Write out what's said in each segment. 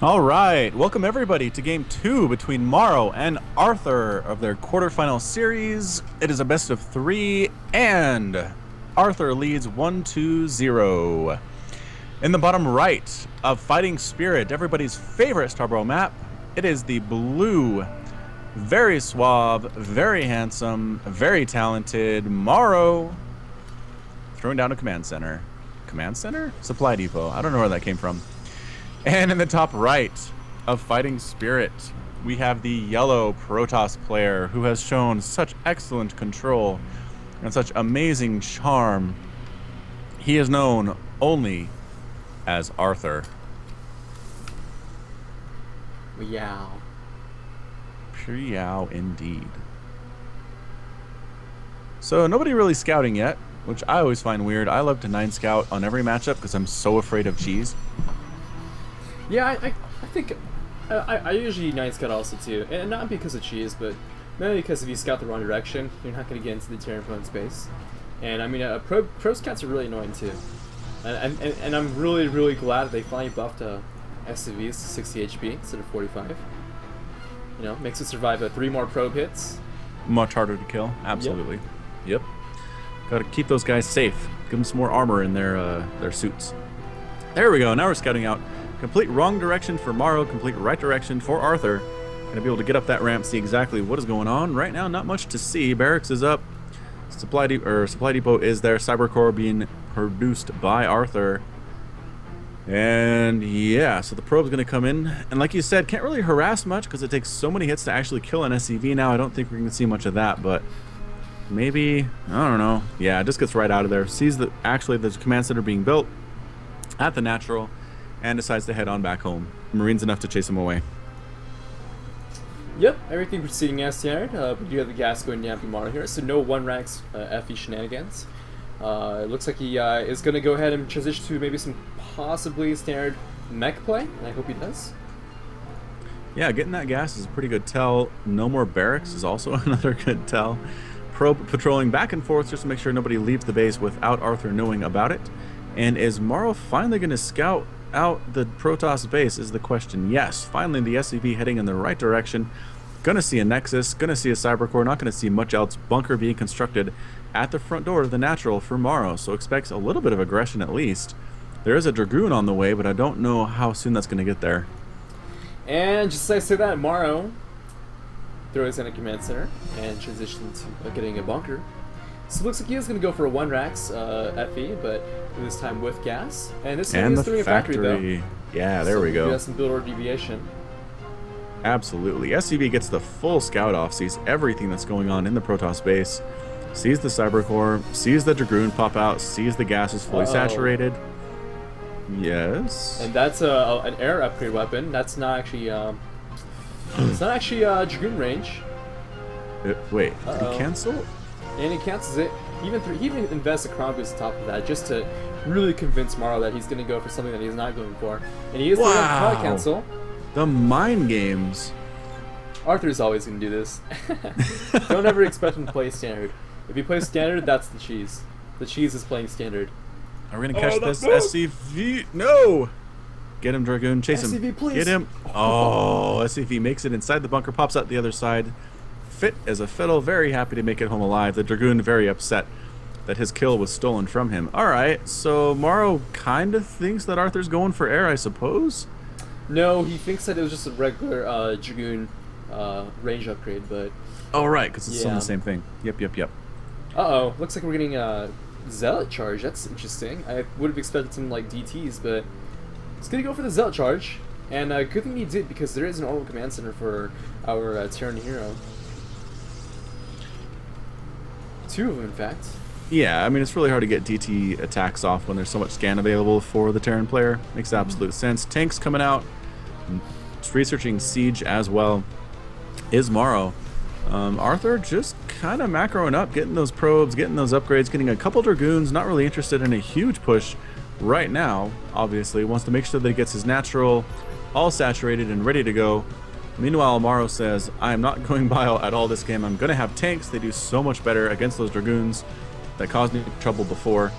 All right, welcome everybody to Game 2 between MorroW and Arthur of their quarterfinal series. It is a best of 3, and Arthur leads 1-2-0. In the bottom right of Fighting Spirit, everybody's favorite Starbro map, it is the blue, very suave, very handsome, very talented MorroW throwing down a command center. Command center? Supply depot. I don't know where that came from. And in the top right of Fighting Spirit, we have the yellow Protoss player who has shown such excellent control and such amazing charm. He is known only as Arthur. Meow. Meow indeed. So nobody really scouting yet, which I always find weird. I love to 9 scout on every matchup because I'm so afraid of cheese. Yeah, I think I usually 9 scout also too, and not because of cheese, but mainly because if you scout the wrong direction, you're not going to get into the Terran opponent space. And I mean, pro scouts are really annoying too. And I'm really glad that they finally buffed SCVs to 60 HP instead of 45. You know, makes it survive 3 more probe hits. Much harder to kill, absolutely. Yep. Gotta keep those guys safe. Give them some more armor in their suits. There we go. Now we're scouting out. Complete wrong direction for MorroW, complete right direction for Arthur. Gonna be able to get up that ramp, see exactly what is going on. Right now, not much to see. Barracks is up. Supply depot is there. Cybercore being produced by Arthur. And yeah, so the probe's gonna come in. And like you said, can't really harass much because it takes so many hits to actually kill an SCV now. I don't think we're gonna see much of that, but maybe, I don't know. Yeah, it just gets right out of there. Sees that actually there's a command center being built at the natural, and decides to head on back home. Marines enough to chase him away. Yep, everything proceeding as standard. We do have the gas going down from MorroW here, so no 1 ranks FE shenanigans. It looks like he is going to go ahead and transition to maybe some possibly standard mech play, and I hope he does. Yeah, getting that gas is a pretty good tell. No more barracks is also another good tell. Probe patrolling back and forth just to make sure nobody leaves the base without Arthur knowing about it. And is MorroW finally going to scout out the Protoss base is the question. Yes, finally the SCV heading in the right direction. Gonna see a Nexus, gonna see a Cybercore, not gonna see much else. Bunker being constructed at the front door of the natural for MorroW, so expects a little bit of aggression at least. There is a Dragoon on the way, but I don't know how soon that's gonna get there. And just as I say that, MorroW throws in a command center and transitions to getting a bunker. So it looks like he is going to go for a 1 racks FE, but this time with gas. And this time he's doing a factory though. Yeah, there we go. He has some build order deviation. Absolutely. SCV gets the full scout off, sees everything that's going on in the Protoss base, sees the Cybercore, sees the Dragoon pop out, sees the gas is fully saturated. Yes. And that's an air upgrade weapon. That's not actually it's not actually Dragoon range. Wait, did he cancel? And he cancels it. He even invests a crown boost on top of that just to really convince MorroW that he's going to go for something that he's not going for. And he is going to cancel. The mind games. Arthur's always going to do this. Don't ever expect him to play standard. If he plays standard, that's the cheese. The cheese is playing standard. Are we going to catch this SCV? No! Get him, Dragoon. Chase him. SCV, please. Get him. Oh, SCV makes it inside the bunker, pops out the other side. Fit as a fiddle, very happy to make it home alive. The Dragoon very upset that his kill was stolen from him. Alright, so MorroW kind of thinks that Arthur's going for air, I suppose? No, he thinks that it was just a regular Dragoon range upgrade, but... Oh, right, because it's still the same thing. Yep. Uh-oh, looks like we're getting a Zealot charge. That's interesting. I would have expected something like DTs, but it's going to go for the Zealot charge. And good thing he did, because there is an orbital command center for our Terran hero. 2 of them, in fact. Yeah, I mean, it's really hard to get DT attacks off when there's so much scan available for the Terran player. Makes absolute sense. Tanks coming out. Researching Siege as well is MorroW. Arthur just kind of macroing up, getting those probes, getting those upgrades, getting a couple Dragoons. Not really interested in a huge push right now, obviously. Wants to make sure that he gets his natural all saturated and ready to go. Meanwhile, MorroW says, I am not going bio at all this game. I'm going to have tanks. They do so much better against those Dragoons that caused me trouble before.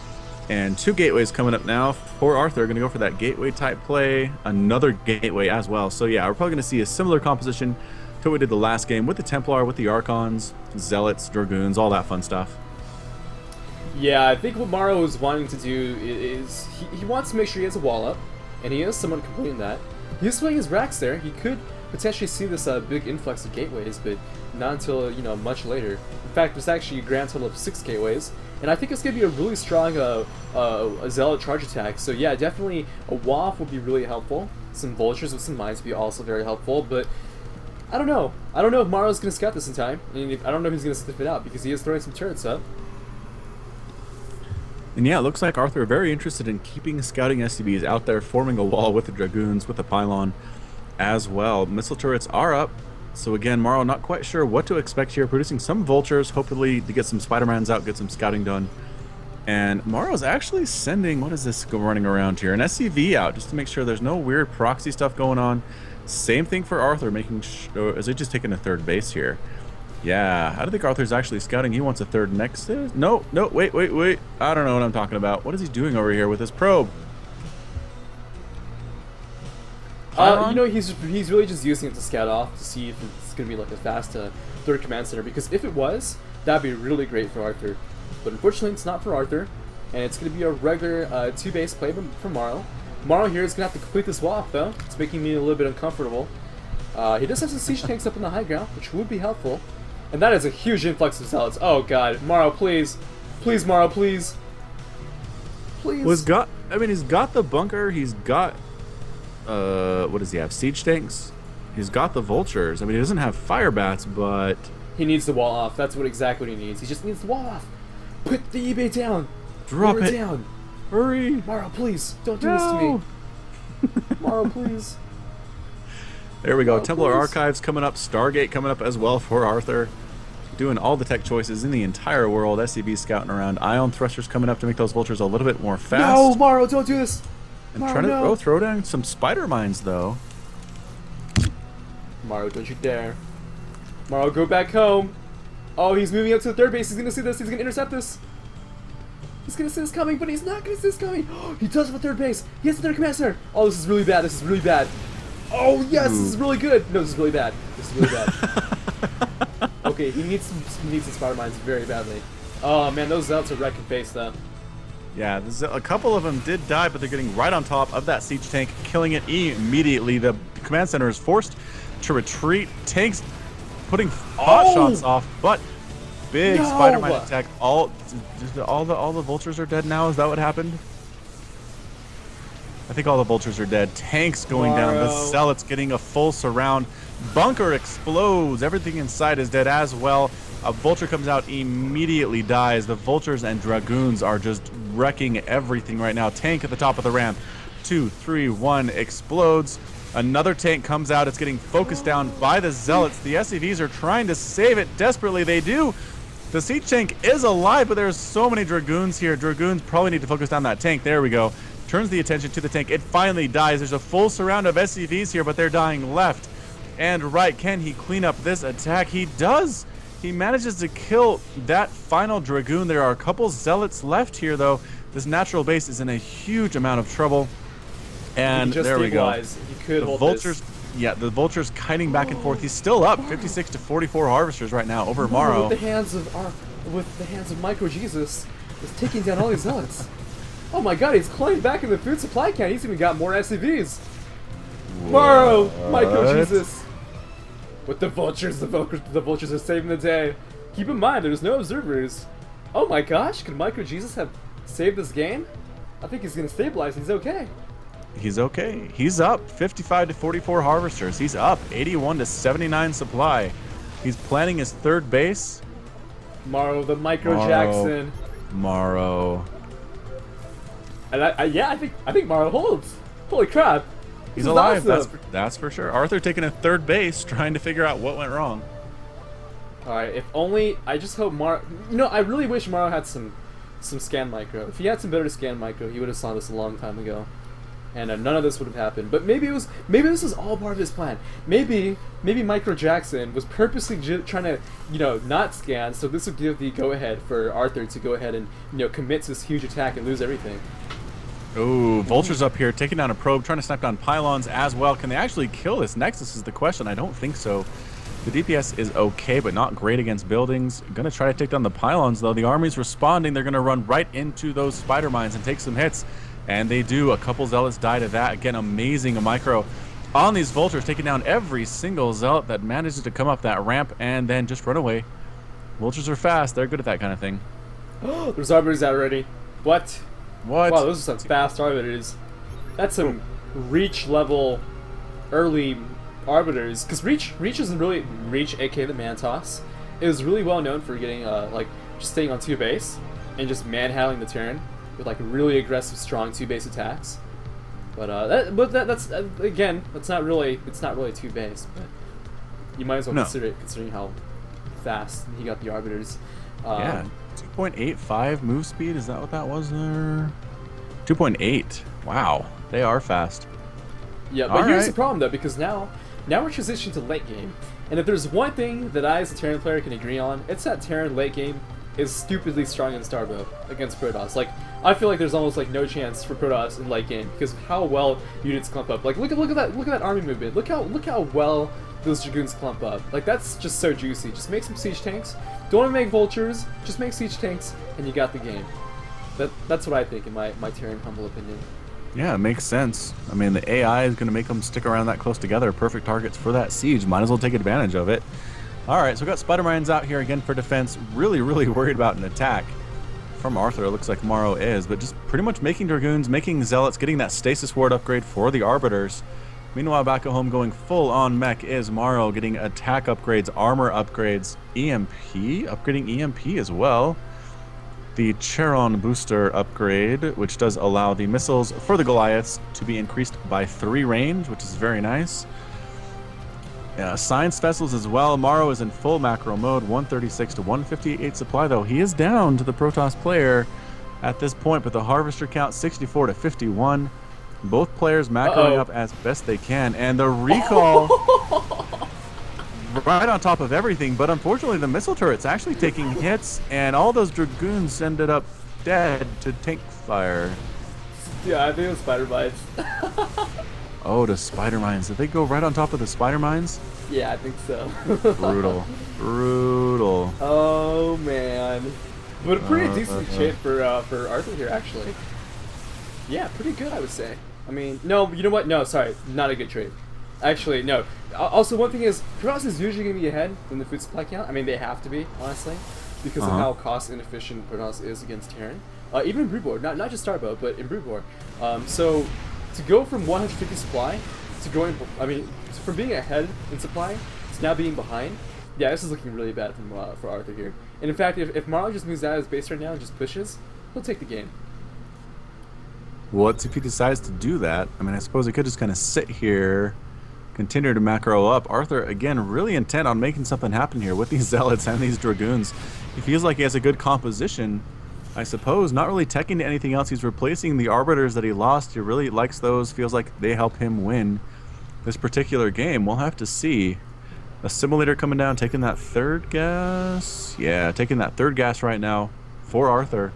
And 2 gateways coming up now for Arthur. Going to go for that gateway type play. Another gateway as well. So yeah, we're probably going to see a similar composition to what we did the last game with the Templar, with the Archons, Zealots, Dragoons, all that fun stuff. Yeah, I think what MorroW is wanting to do is he wants to make sure he has a wall up, and he is somewhat completing that. He's swinging his racks there. He could potentially see this big influx of gateways, but not until, you know, much later. In fact, there's actually a grand total of 6 gateways, and I think it's going to be a really strong a Zealot charge attack. So yeah, definitely a WAF would be really helpful. Some Vultures with some Mines would be also very helpful, but I don't know. I don't know if MorroW's going to scout this in time, and I don't know if he's going to sniff it out, because he is throwing some turrets up. And yeah, it looks like Arthur very interested in keeping scouting SCVs out there, forming a wall with the Dragoons, with the Pylon as well. Missile turrets are up. So again, MorroW not quite sure what to expect here. Producing some Vultures, hopefully to get some Spider-Mans out, get some scouting done. And MorroW's actually sending, what is this running around here? An SCV out, just to make sure there's no weird proxy stuff going on. Same thing for Arthur, making sure, is he just taking a 3rd base here? Yeah, I don't think Arthur's actually scouting. He wants a 3rd next to... No, wait. I don't know what I'm talking about. What is he doing over here with his probe? You know, he's really just using it to scout off to see if it's going to be like a fast 3rd command center, because if it was, that'd be really great for Arthur. But unfortunately, it's not for Arthur, and it's going to be a regular 2-base play from MorroW. MorroW here is going to have to complete this WAF, though. It's making me a little bit uncomfortable. He does have some siege tanks up in the high ground, which would be helpful. And that is a huge influx of Zealots. Oh god, MorroW, please. Please, MorroW, please. Please. Well, he's got the bunker, he's got what does he have? Siege tanks? He's got the Vultures. I mean, he doesn't have fire bats, but he needs the wall off. That's exactly what he needs. He just needs the wall off. Put the eBay down. Drop it down. Hurry. MorroW, please. Don't do this to me. MorroW, please. There we go. Oh, Templar please. Archives coming up. Stargate coming up as well for Arthur. Doing all the tech choices in the entire world. SCV scouting around. Ion Thrusters coming up to make those Vultures a little bit more fast. No, MorroW, don't do this. And MorroW, trying to no. throw down some Spider Mines, though. MorroW, don't you dare. MorroW, go back home. Oh, he's moving up to the 3rd base. He's going to see this. He's going to intercept this. He's going to see this coming, but he's not going to see this coming. He does have a 3rd base. He has the 3rd command center. Oh, this is really bad. This is really bad. Oh, yes, This is really good. No, this is really bad. This is really bad. Okay, he needs some Spider Mines very badly. Oh, man, those Zealots are wrecking face, though. Yeah, a couple of them did die, but they're getting right on top of that siege tank, killing it immediately. The command center is forced to retreat. Tanks putting pot shots off, but big Spider-Man attack. All the Vultures are dead now. Is that what happened? I think all the Vultures are dead. Tanks going down. The Zealots getting a full surround. Bunker explodes. Everything inside is dead as well. A Vulture comes out, immediately dies. The Vultures and Dragoons are just wrecking everything right now. Tank at the top of the ramp. 2, 3, 1 explodes. Another tank comes out. It's getting focused down by the Zealots. The SCVs are trying to save it. Desperately, they do. The siege tank is alive, but there's so many Dragoons here. Dragoons probably need to focus down that tank. There we go. Turns the attention to the tank. It finally dies. There's a full surround of SCVs here, but they're dying left and right. Can he clean up this attack? He does. He manages to kill that final Dragoon. There are a couple Zealots left here, though. This natural base is in a huge amount of trouble. And there we go. He could hold Vultures, this. yeah, the Vultures kiting back and forth. He's still up, 56 to 44 Harvesters right now over MorroW. With the hands of Micro Jesus, is taking down all these Zealots. Oh my God, he's climbing back in the food supply can. He's even got more SCVs. MorroW, Micro Jesus. With the Vultures are saving the day. Keep in mind, there's no observers. Oh my gosh, could Micro Jesus have saved this game? I think he's gonna stabilize. He's okay. He's okay. He's up 55 to 44 Harvesters. He's up 81 to 79 supply. He's planning his 3rd base. MorroW, the Micro Jackson. MorroW. And I think MorroW holds. Holy crap. He's alive. Awesome. That's for sure. Arthur taking a 3rd base, trying to figure out what went wrong. All right. If only I just hope MorroW. You know, I really wish MorroW had some scan micro. If he had some better scan micro, he would have saw this a long time ago. and none of this would have happened. But maybe this was all part of his plan. Maybe Micro Jackson was purposely trying to not scan, so this would give the go ahead for Arthur to go ahead and commit to this huge attack and lose everything. Ooh, Vulture's up here taking down a probe, trying to snipe down pylons as well. Can they actually kill this Nexus is the question. I don't think so. The DPS is okay, but not great against buildings. Gonna try to take down the pylons, though. The army's responding. They're gonna run right into those spider mines and take some hits. And they do. A couple Zealots die to that. Again, amazing Micro on these Vultures, taking down every single Zealot that manages to come up that ramp and then just run away. Vultures are fast. They're good at that kind of thing. There's Arbiters out already. What? What? Wow, those are some fast Arbiters. That's some Reach level early Arbiters, because Reach isn't really Reach, aka the Mantos. It was really well known for getting just staying on 2 base and just manhandling the turn with really aggressive, strong 2 base attacks. But that's again, it's not really 2 base, but you might as well consider it, considering how fast he got the Arbiters. Yeah, 2.85 move speed. Is that what that was there? 2.8. Wow, they are fast. Yeah, but here's the problem though, because now we're transitioning to late game, and if there's one thing that I as a Terran player can agree on, it's that Terran late game is stupidly strong in Starbow against Protoss. I feel like there's almost no chance for Protoss in late game because of how well units clump up. Look at that army movement. Look how well those Dragoons clump up. That's just so juicy. Just make some siege tanks. Don't want to make Vultures. Just make siege tanks, and you got the game. That's what I think in my Terran humble opinion. Yeah, it makes sense. I mean, the AI is going to make them stick around that close together. Perfect targets for that siege. Might as well take advantage of it. All right, so we got Spider Mines out here again for defense. Really worried about an attack from Arthur. It looks like MorroW is, but just pretty much making Dragoons, making Zealots, getting that Stasis Ward upgrade for the Arbiters. Meanwhile, back at home, going full on mech is MorroW, getting attack upgrades, armor upgrades, EMP, upgrading EMP as well. The Charon booster upgrade, which does allow the missiles for the Goliaths to be increased by 3 range, which is very nice. Science vessels as well. MorroW is in full macro mode, 136 to 158 supply, though he is down to the Protoss player at this point, but the harvester count 64 to 51. Both players macroing up as best they can, and the recall right on top of everything, but unfortunately the missile turret's actually taking hits, and all those Dragoons ended up dead to tank fire. Yeah, I think it was Spider Mines. Oh, the Spider Mines. Did they go right on top of the Spider Mines? Yeah, I think so. Brutal. Oh man, but a pretty decent trade for Arthur here, actually. Yeah, pretty good, I would say. I mean, no, you know what? No, sorry, not a good trade. Actually, no. Also, one thing is, Protoss is usually going to be ahead in the food supply count. I mean, they have to be, honestly, because of how cost inefficient Protoss is against Terran. Even in Broodboard, not just Starbow, but in Broodboard. So to go from 150 supply to going, from being ahead in supply to now being behind, yeah, this is looking really bad for Arthur here. And in fact, if MorroW just moves out of his base right now and just pushes, he'll take the game. What if he decides to do that? I mean, I suppose he could just kind of sit here, continue to macro up. Arthur, again, really intent on making something happen here with these Zealots and these Dragoons. He feels like he has a good composition, I suppose. Not really teching to anything else. He's replacing the Arbiters that he lost. He really likes those. Feels like they help him win this particular game. We'll have to see. Assimilator coming down, taking that 3rd gas. Yeah, taking that 3rd gas right now for Arthur.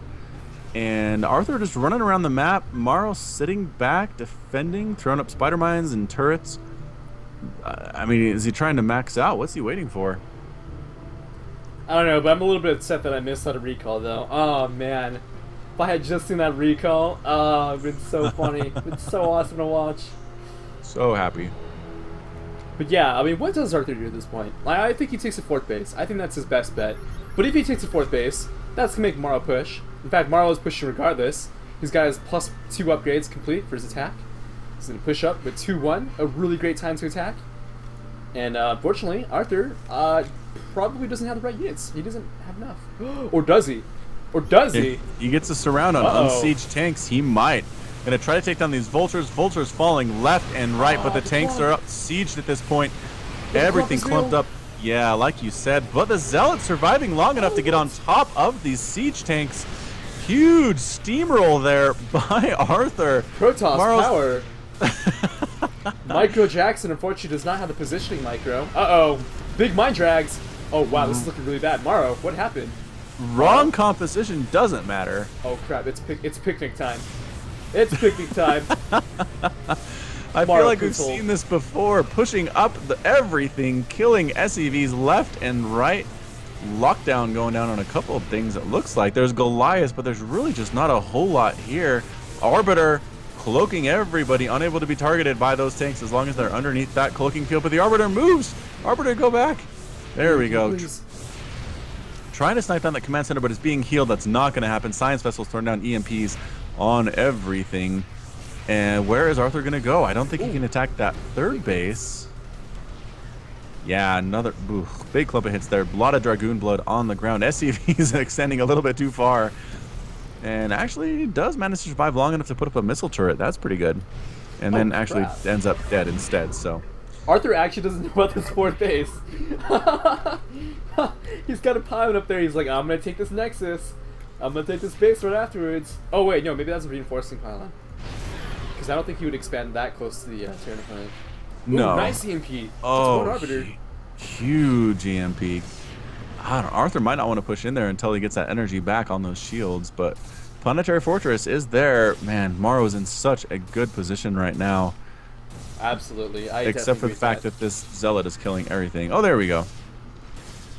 And Arthur just running around the map. MorroW sitting back, defending, throwing up Spider Mines and turrets. I mean, is he trying to max out? What's he waiting for? I don't know, but I'm a little bit upset that I missed that recall, though. Oh, man. If I had just seen that recall, oh, it'd been so funny. It's so awesome to watch. So happy. But yeah, I mean, what does Arthur do at this point? I think he takes a 4th base. I think that's his best bet. But if he takes a 4th base, that's going to make MorroW push. In fact, MorroW is pushing regardless. He's got his +2 upgrades complete for his attack. He's going to push up with 2-1, a really great time to attack. And unfortunately, Arthur probably doesn't have the right units. He doesn't have enough. Or does he? Or does he? If he gets a surround on siege tanks, he might. Gonna try to take down these Vultures. Vultures falling left and right, but the tanks are up sieged at this point. Everything clumped up. Yeah, like you said. But the Zealots surviving long enough to get on top of these siege tanks. huge steamroll there by Arthur. Protoss Morrow's- power. Micro Jackson unfortunately does not have the positioning micro. Uh-oh. Big mind drags. Oh, wow, this is looking really bad. Morrow, what happened? Wrong composition doesn't matter. Oh, crap. It's picnic time. It's picnic time. I feel Morrow like we've control. seen this before, pushing up everything, killing SEVs left and right. Lockdown going down on a couple of things, it looks like. There's Goliath, but there's really just not a whole lot here. Arbiter cloaking everybody, unable to be targeted by those tanks as long as they're underneath that cloaking field. But the Arbiter moves. Arbiter, go back. There we go. Please. Trying to snipe down the command center, but it's being healed. That's not going to happen. Science Vessel's throwing down EMPs on everything. And where is Arthur going to go? I don't think he can attack that third base. Yeah, another big clump of hits there. A lot of Dragoon blood on the ground. SCV is extending a little bit too far. And actually does manage to survive long enough to put up a missile turret. That's pretty good. And then actually crap. ends up dead instead, so... Arthur actually doesn't know about this fourth base. He's got a pilot up there. He's like, I'm going to take this Nexus. I'm going to take this base right afterwards. Oh, wait, no, maybe that's a reinforcing pylon. Because I don't think he would expand that close to the Terran opponent. No. Ooh, nice EMP. Oh, That's one Arbiter. huge EMP. I don't know, Arthur might not want to push in there until he gets that energy back on those shields, but Planetary Fortress is there. Man, Morrow's in such a good position right now. Absolutely. Except for the fact that this Zealot is killing everything. Oh, there we go.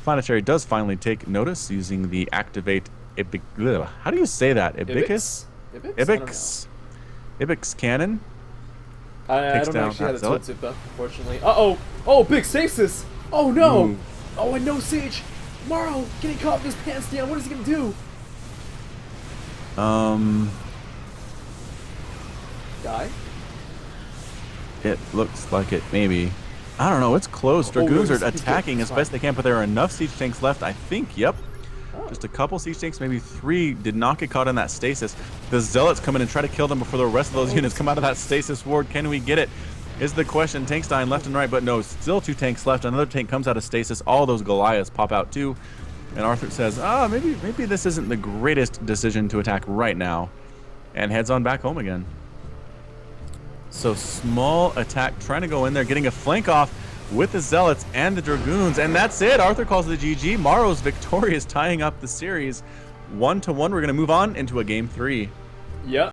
Planetary does finally take notice using the activate how do you say that? Ibicus? Ibix? Ibix cannon? I Takes don't down actually have that a Zealot. tooltip, unfortunately. Uh-oh! Oh, big stasis! Oh, no! Ooh. Oh, and no siege! Morrow getting caught with his pants down. What is he going to do? Die? It looks like it, maybe. I don't know, it's close. Dragoons this are is good. attacking as best they can, but there are enough siege tanks left, I think. Yep. Oh. Just a couple siege tanks, maybe 3, did not get caught in that stasis. The Zealots come in and try to kill them before the rest of those units come out of that stasis ward. Can we get it? Is the question. Tanks dying left and right, but no, still 2 tanks left. Another tank comes out of stasis. All those Goliaths pop out too. And Arthur says, maybe this isn't the greatest decision to attack right now. And heads on back home again. So small attack, trying to go in there, getting a flank off with the Zealots and the Dragoons. And that's it. Arthur calls the GG. Morrow's victorious, tying up the series 1-1. We're going to move on into a game 3. Yep.